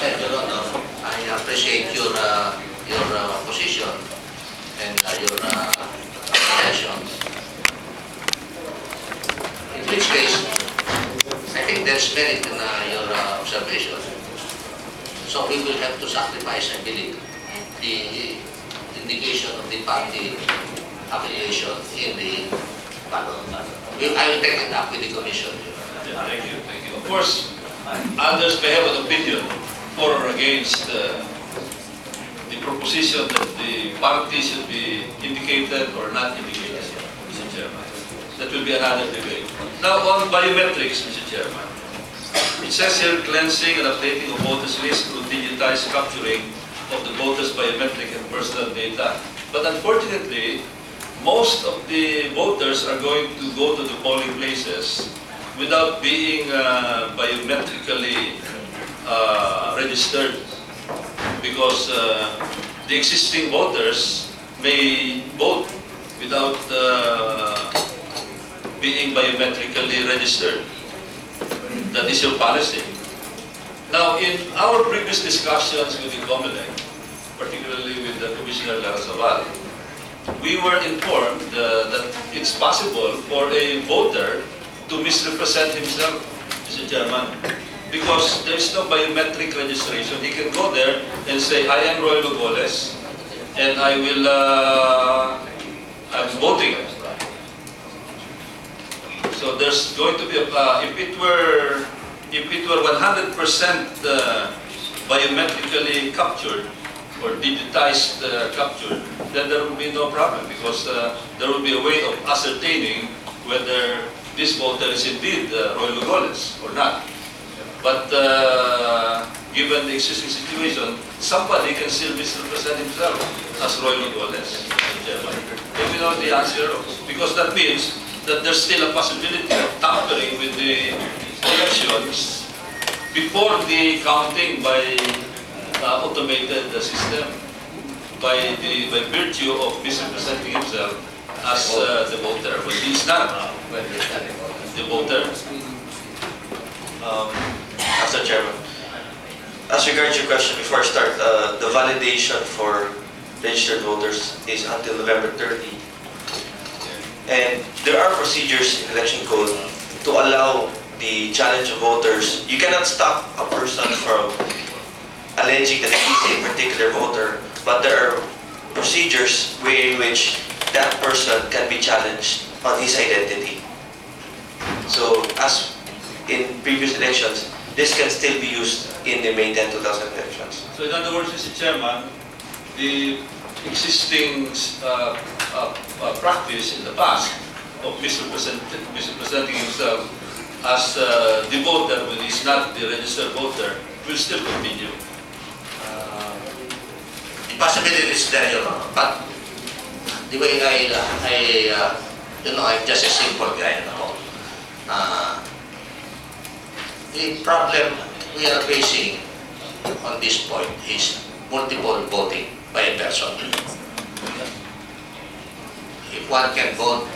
Well, Your Honor, I appreciate your position and your attention. In which case, I think there's merit in your observation. So we will have to sacrifice, I believe, the indication of the party affiliation in the ballot. I will take it up with the Commission. Thank you, thank you. Of course, others may have an opinion for or against the proposition that the party should be indicated or not indicated, Mr. Chairman. That will be another debate. Now on biometrics, Mr. Chairman. It says here cleansing and updating of voters list through digitized capturing of the voters' biometric and personal data. But unfortunately, most of the voters are going to go to the polling places without being biometrically registered, because the existing voters may vote without being biometrically registered. That is your policy. Now, in our previous discussions with the COMELEC, particularly with the Commissioner Larrazabal, we were informed that it's possible for a voter to misrepresent himself, Mr. Chairman, because there is no biometric registration. He can go there and say, I am Roilo Golez, and I will, I'm voting. So there's going to be a, if it were 100% biometrically captured or digitized captured, then there will be no problem, because there will be a way of ascertaining whether this voter is indeed Roilo Golez or not. But given the existing situation, somebody can still misrepresent himself as Roilo Golez. If you know the answer, because that means that there's still a possibility of tampering with the elections before the counting by automated system, by virtue of misrepresenting himself as the voter, but he's not the voter. Mr. Chairman, as regards your question, before I start, the validation for registered voters is until November 30. And there are procedures in election code to allow the challenge of voters. You cannot stop a person from alleging that he's a particular voter, but there are procedures in which that person can be challenged on his identity. So, as in previous elections, this can still be used in the May 10, 2000 elections. So in other words, Mr. Chairman, the existing practice in the past of misrepresenting himself as the voter when he's not the registered voter will still continue. The possibility is there, Your Honor, but the way I'm just a simple guy, the problem we are facing on this point is multiple voting by a person. If one can vote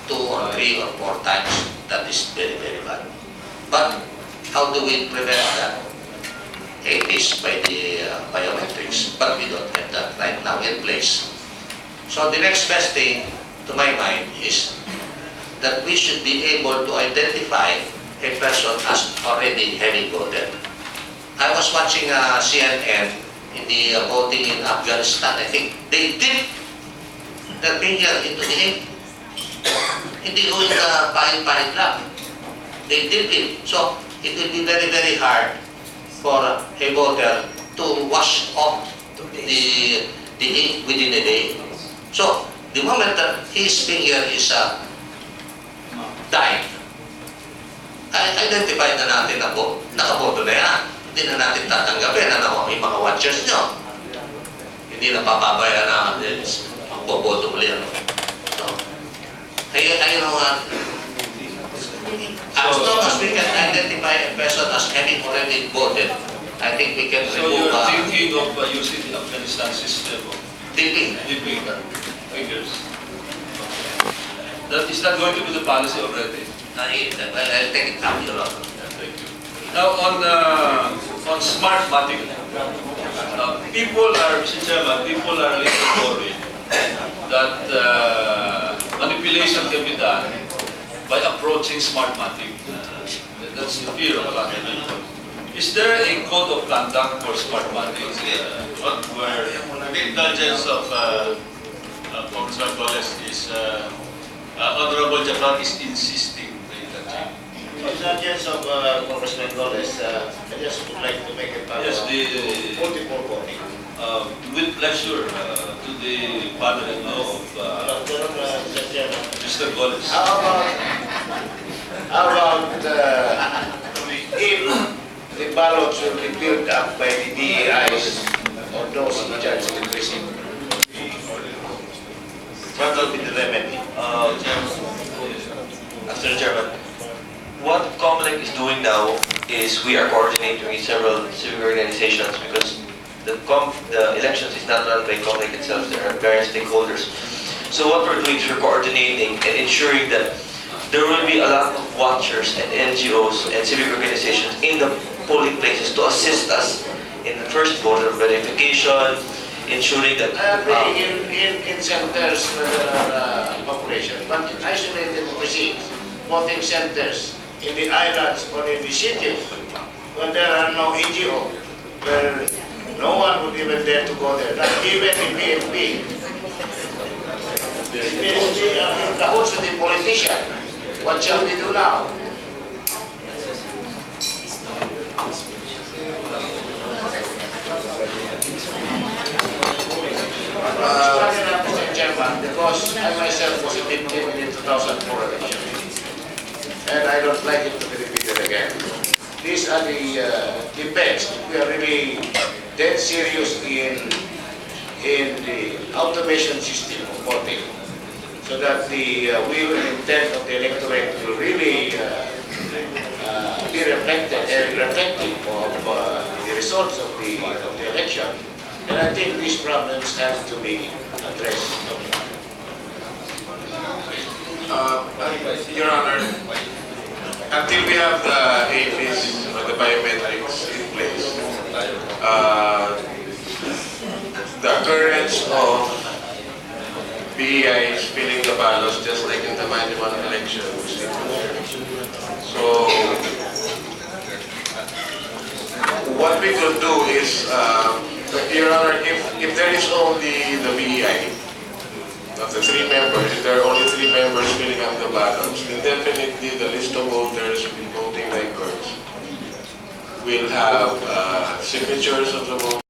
2 or 3 or 4 times, that is very, very bad. But how do we prevent that? It is by the biometrics, but we don't have that right now in place. So the next best thing, to my mind, is that we should be able to identify a person as already having voted. I was watching CNN in the voting in Afghanistan. I think they dip their finger into the ink. Hindi going pahit-pahit lang. They dip it. So it will be very, very hard for a voter to wash off the ink within a day. So the moment that his finger is dyed, identify na natin na nakaboto na yan. Hindi na natin tatanggapin na may mga watchers nyo. Hindi na papabayaan na magboboto muli. So, as long as we can identify a person as having already voted, I think we can remove... So you're thinking of using the Afghanistan system of dipping fingers. That is not going to be the policy already. I'll take it up, Your Honor. Thank you. Now on on smart mapping. People are, Mr. Chairman, people are a little worried that manipulation can be done by approaching smart mapping. That's the fear of a lot of people. Is there a code of conduct for smart mapping? Where the indulgence of Congressman Golez is Honorable Jafar is insisting to interject. Indulgence of Congressman Roilo, I just would like to make a Yes, multiple warning. with pleasure to the father-in-law of Mr. Chairman, Mr. Golez. how about if the ballots will be built up by the DEIs or those in charge of the precinct? What will be the remedy? Mr. Chairman, what COMELEC is doing now is we are coordinating with several civic organizations because the elections is not run by COMELEC itself. There are various stakeholders. So what we're doing is we're coordinating and ensuring that there will be a lot of watchers and NGOs and civic organizations in the polling places to assist us in the first voter verification, ensuring that I agree in centers where there are population, but in isolated precincts, voting centers in the islands or in the cities, when there are no NGO, where no one would even dare to go there, not even the PNP. The PNP are in cahoots with the politician. What shall we do now? Mr. Chairman, because I myself was a victim in the 2004 election, and I don't like it to be repeated again. These are the debates. We are really dead serious in the automation system of voting, so that the will and intent of the electorate will really be reflected and reflective of the results of the election. And I think these problems have to be addressed. Your Honor, until we have the APs or the biometrics in place, the occurrence of BEIs filling the ballots just like in the manual elections. So, what we could do is, Your Honor, if there is only the BEI, of the 3 members, if there are only 3 members filling up the ballots, then definitely the list of voters with voting records will have signatures of the voters.